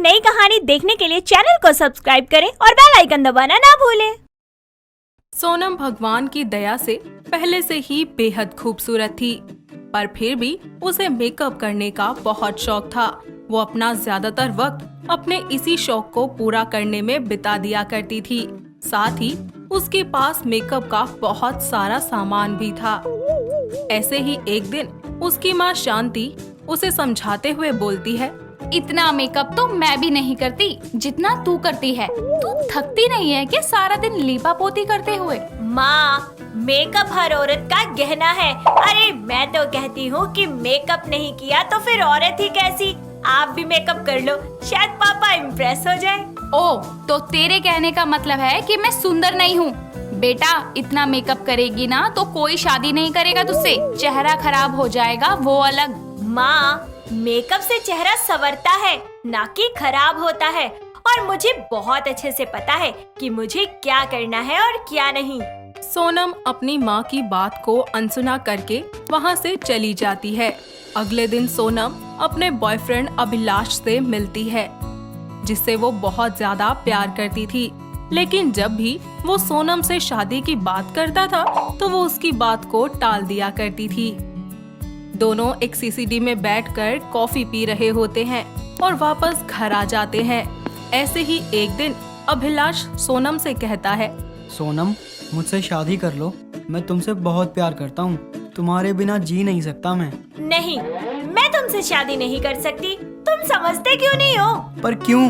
नई कहानी देखने के लिए चैनल को सब्सक्राइब करें और बेल आइकन दबाना ना भूलें। सोनम भगवान की दया से पहले से ही बेहद खूबसूरत थी, पर फिर भी उसे मेकअप करने का बहुत शौक था। वो अपना ज्यादातर वक्त अपने इसी शौक को पूरा करने में बिता दिया करती थी। साथ ही उसके पास मेकअप का बहुत सारा सामान भी था। ऐसे ही एक दिन उसकी माँ शांति उसे समझाते हुए बोलती है, इतना मेकअप तो मैं भी नहीं करती जितना तू करती है। तू थकती नहीं है कि सारा दिन लीपा पोती करते हुए? माँ, मेकअप हर औरत का गहना है। अरे मैं तो कहती हूँ कि मेकअप नहीं किया तो फिर औरत ही कैसी। आप भी मेकअप कर लो, शायद पापा इम्प्रेस हो जाए। ओ, तो तेरे कहने का मतलब है कि मैं सुंदर नहीं हूँ? बेटा, इतना मेकअप करेगी ना तो कोई शादी नहीं करेगा तुझसे। चेहरा खराब हो जाएगा, वो अलग। माँ, मेकअप से चेहरा संवरता है, ना कि खराब होता है। और मुझे बहुत अच्छे से पता है कि मुझे क्या करना है और क्या नहीं। सोनम अपनी माँ की बात को अनसुना करके वहाँ से चली जाती है। अगले दिन सोनम अपने बॉयफ्रेंड अभिलाष से मिलती है, जिससे वो बहुत ज्यादा प्यार करती थी। लेकिन जब भी वो सोनम से शादी की बात करता था तो वो उसकी बात को टाल दिया करती थी। दोनों एक सीसीडी में बैठकर कॉफी पी रहे होते हैं और वापस घर आ जाते हैं। ऐसे ही एक दिन अभिलाष सोनम से कहता है, सोनम, मुझसे शादी कर लो। मैं तुमसे बहुत प्यार करता हूँ। तुम्हारे बिना जी नहीं सकता मैं। नहीं, मैं तुमसे शादी नहीं कर सकती। तुम समझते क्यों नहीं हो? पर क्यों?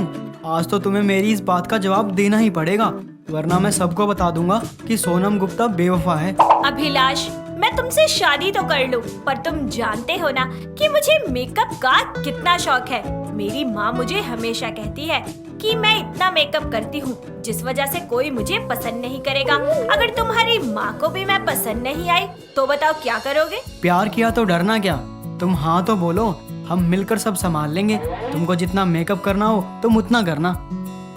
आज तो तुम्हें मेरी इस बात का जवाब देना ही पड़ेगा, वरना मैं सबको बता दूंगा कि सोनम गुप्ता बेवफा है। अभिलाष, मैं तुमसे शादी तो कर लूं, पर तुम जानते हो ना कि मुझे मेकअप का कितना शौक है। मेरी माँ मुझे हमेशा कहती है कि मैं इतना मेकअप करती हूँ जिस वजह से कोई मुझे पसंद नहीं करेगा। अगर तुम्हारी माँ को भी मैं पसंद नहीं आई तो बताओ क्या करोगे? प्यार किया तो डरना क्या? तुम हाँ तो बोलो, हम मिलकर सब संभाल लेंगे। तुमको जितना मेकअप करना हो तुम उतना करना।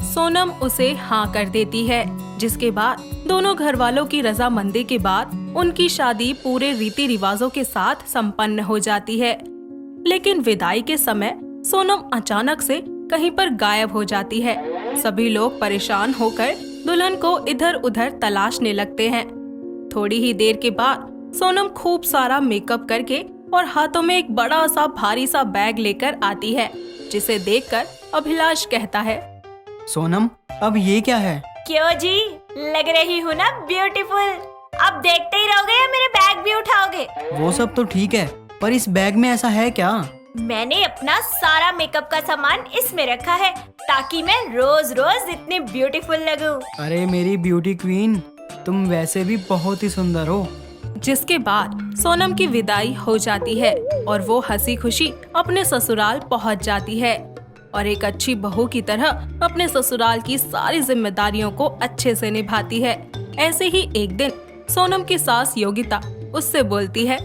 सोनम उसे हाँ कर देती है, जिसके बाद दोनों घर वालों की रजामंदी के बाद उनकी शादी पूरे रीति रिवाजों के साथ संपन्न हो जाती है। लेकिन विदाई के समय सोनम अचानक से कहीं पर गायब हो जाती है। सभी लोग परेशान होकर दुल्हन को इधर उधर तलाशने लगते हैं। थोड़ी ही देर के बाद सोनम खूब सारा मेकअप करके और हाथों में एक बड़ा सा भारी सा बैग लेकर आती है, जिसे देखकर अभिलाष कहता है, सोनम, अब ये क्या है? क्यों जी, लग रही हूँ ना ब्यूटीफुल? अब देखते ही रहोगे या मेरे बैग भी उठाओगे? वो सब तो ठीक है, पर इस बैग में ऐसा है क्या? मैंने अपना सारा मेकअप का सामान इसमें रखा है ताकि मैं रोज रोज इतनी ब्यूटीफुल लगूं। अरे मेरी ब्यूटी क्वीन, तुम वैसे भी बहुत ही सुंदर हो। जिसके बाद सोनम की विदाई हो जाती है और वो हंसी खुशी अपने ससुराल पहुंच जाती है और एक अच्छी बहू की तरह अपने ससुराल की सारी जिम्मेदारियों को अच्छे से निभाती है। ऐसे ही एक दिन सोनम की सास योगिता उससे बोलती है,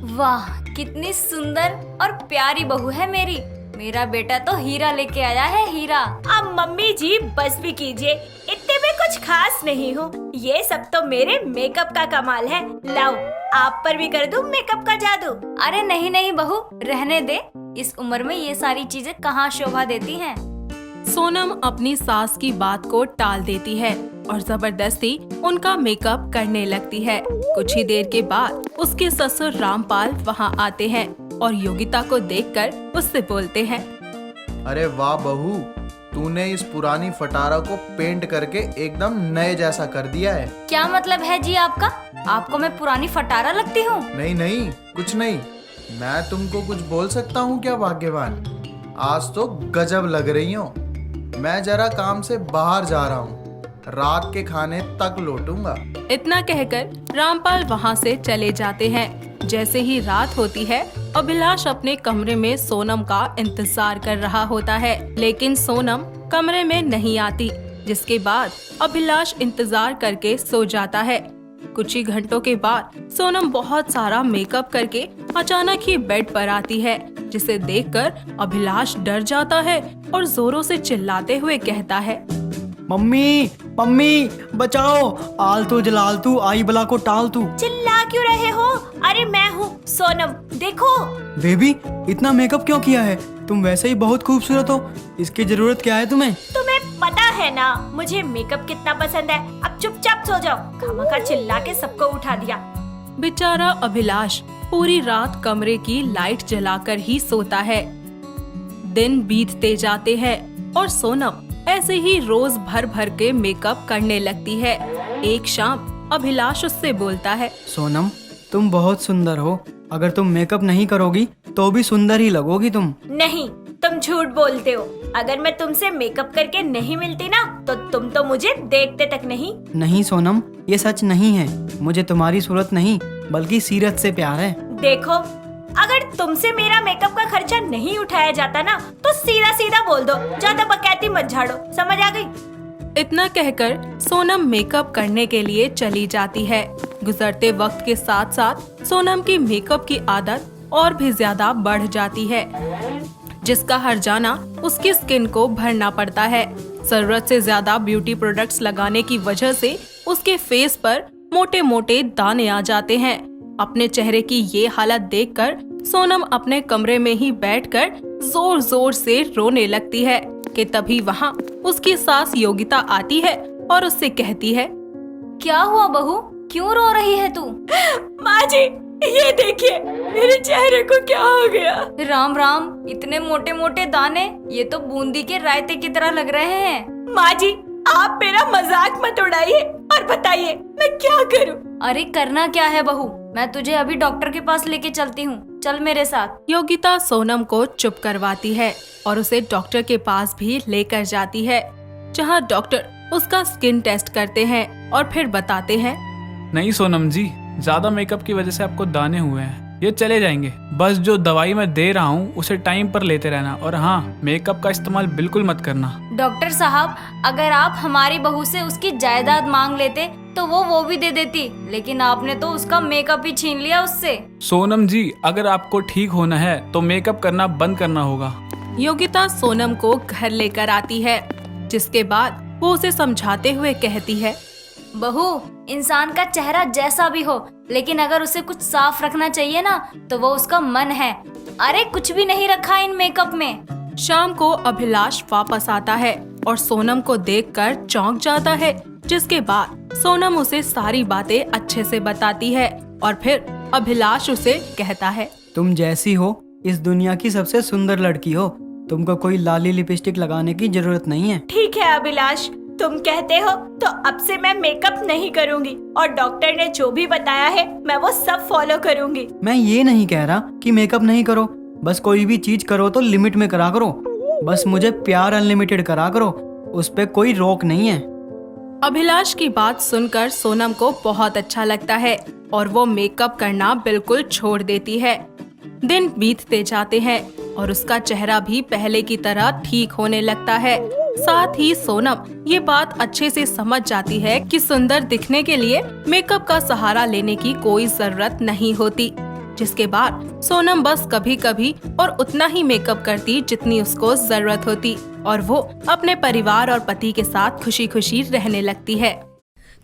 वाह, कितनी सुंदर और प्यारी बहू है मेरी। मेरा बेटा तो हीरा लेके आया है, हीरा। अब मम्मी जी बस भी कीजिए, इतने में कुछ खास नहीं हूँ। ये सब तो मेरे मेकअप का कमाल है। लाओ, आप पर भी कर दूं मेकअप का जादू। अरे नहीं नहीं बहू, रहने दे। इस उम्र में ये सारी चीजें कहाँ शोभा देती हैं। सोनम अपनी सास की बात को टाल देती है और जबरदस्ती उनका मेकअप करने लगती है। कुछ ही देर के बाद उसके ससुर रामपाल वहाँ आते हैं और योगिता को देखकर उससे बोलते हैं, अरे वाह बहू, तूने इस पुरानी फटारा को पेंट करके एकदम नए जैसा कर दिया है। क्या मतलब है जी आपका? आपको मैं पुरानी फटारा लगती हूँ? नहीं नहीं, कुछ नहीं। मैं तुमको कुछ बोल सकता हूँ क्या भाग्यवान? आज तो गजब लग रही हो। मैं जरा काम से बाहर जा रहा हूँ, रात के खाने तक लौटूंगा। इतना कहकर रामपाल वहाँ से चले जाते हैं। जैसे ही रात होती है, अभिलाष अपने कमरे में सोनम का इंतजार कर रहा होता है, लेकिन सोनम कमरे में नहीं आती। जिसके बाद अभिलाष इंतजार करके सो जाता है। कुछ ही घंटों के बाद सोनम बहुत सारा मेकअप करके अचानक ही बेड पर आती है, जिसे देखकर अभिलाष डर जाता है और जोरों से चिल्लाते हुए कहता है, मम्मी, मम्मी बचाओ, आलतू जलालतू आई बला को टालतू। चिल्ला क्यों रहे हो? अरे मैं हूँ सोनम, देखो। बेबी इतना मेकअप क्यों किया है? तुम वैसे ही बहुत खूबसूरत हो, इसकी जरूरत क्या है तुम्हें? तुम्हें पता है ना मुझे मेकअप कितना पसंद है। अब चुपचाप सो जाओ, खामखा चिल्ला के सबको उठा दिया। बेचारा अभिलाष पूरी रात कमरे की लाइट जलाकर ही सोता है। दिन बीतते जाते हैं और सोनम ऐसे ही रोज भर भर के मेकअप करने लगती है। एक शाम अभिलाष उससे बोलता है, सोनम तुम बहुत सुंदर हो, अगर तुम मेकअप नहीं करोगी तो भी सुंदर ही लगोगी तुम। नहीं, तुम झूठ बोलते हो। अगर मैं तुमसे मेकअप करके नहीं मिलती ना तो तुम तो मुझे देखते तक नहीं। नहीं सोनम, ये सच नहीं है। मुझे तुम्हारी सूरत नहीं बल्कि सीरत से प्यार है। देखो, अगर तुमसे मेरा मेकअप का खर्चा नहीं उठाया जाता ना तो सीधा सीधा बोल दो, ज्यादा बकैती मत झाड़ो, समझ आ गई? इतना कहकर सोनम मेकअप करने के लिए चली जाती है। गुजरते वक्त के साथ साथ सोनम की मेकअप की आदत और भी ज्यादा बढ़ जाती है, जिसका हर जाना उसकी स्किन को भरना पड़ता है। जरूरत से ज्यादा ब्यूटी प्रोडक्ट्स लगाने की वजह से उसके फेस पर मोटे मोटे दाने आ जाते हैं। अपने चेहरे की ये हालत देखकर सोनम अपने कमरे में ही बैठकर जोर जोर से रोने लगती है कि तभी वहाँ उसकी सास योगिता आती है और उससे कहती है, क्या हुआ बहू, क्यों रो रही है तू? माँ जी, ये देखिए मेरे चेहरे को क्या हो गया। राम राम, इतने मोटे मोटे दाने, ये तो बूंदी के रायते की तरह लग रहे हैं। माँ जी, आप मेरा मजाक मत उड़ाइए और बताइए मैं क्या करूँ? अरे करना क्या है बहू, मैं तुझे अभी डॉक्टर के पास लेके चलती हूँ, चल मेरे साथ। योगिता सोनम को चुप करवाती है और उसे डॉक्टर के पास भी लेकर जाती है, जहाँ डॉक्टर उसका स्किन टेस्ट करते हैं और फिर बताते हैं, नहीं सोनम जी, ज्यादा मेकअप की वजह से आपको दाने हुए हैं, ये चले जाएंगे। बस जो दवाई मैं दे रहा हूँ उसे टाइम पर लेते रहना, और हाँ, मेकअप का इस्तेमाल बिल्कुल मत करना। डॉक्टर साहब, अगर आप हमारी बहू से उसकी जायदाद मांग लेते तो वो भी दे देती, लेकिन आपने तो उसका मेकअप ही छीन लिया उससे। सोनम जी, अगर आपको ठीक होना है तो मेकअप करना बंद करना होगा। योगिता सोनम को घर लेकर आती है, जिसके बाद वो उसे समझाते हुए कहती है, बहू, इंसान का चेहरा जैसा भी हो, लेकिन अगर उसे कुछ साफ रखना चाहिए ना तो वो उसका मन है। अरे कुछ भी नहीं रखा इन मेकअप में। शाम को अभिलाष वापस आता है और सोनम को देखकर चौंक जाता है, जिसके बाद सोनम उसे सारी बातें अच्छे से बताती है और फिर अभिलाष उसे कहता है, तुम जैसी हो इस दुनिया की सबसे सुंदर लड़की हो, तुमको कोई लाली लिपस्टिक लगाने की जरूरत नहीं है। ठीक है अभिलाष, तुम कहते हो तो अब से मैं मेकअप नहीं करूंगी और डॉक्टर ने जो भी बताया है मैं वो सब फॉलो करूंगी। मैं ये नहीं कह रहा कि मेकअप नहीं करो, बस कोई भी चीज करो तो लिमिट में करा करो। बस मुझे प्यार अनलिमिटेड करा करो, उस पे कोई रोक नहीं है। अभिलाष की बात सुनकर सोनम को बहुत अच्छा लगता है और वो मेकअप करना बिल्कुल छोड़ देती है। दिन बीतते जाते हैं और उसका चेहरा भी पहले की तरह ठीक होने लगता है। साथ ही सोनम ये बात अच्छे से समझ जाती है कि सुंदर दिखने के लिए मेकअप का सहारा लेने की कोई जरूरत नहीं होती, जिसके बाद सोनम बस कभी कभी और उतना ही मेकअप करती जितनी उसको जरूरत होती और वो अपने परिवार और पति के साथ खुशी खुशी रहने लगती है।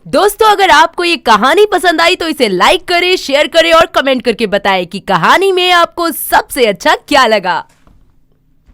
दोस्तों, अगर आपको ये कहानी पसंद आई तो इसे लाइक करें, शेयर करें और कमेंट करके बताएं कि कहानी में आपको सबसे अच्छा क्या लगा।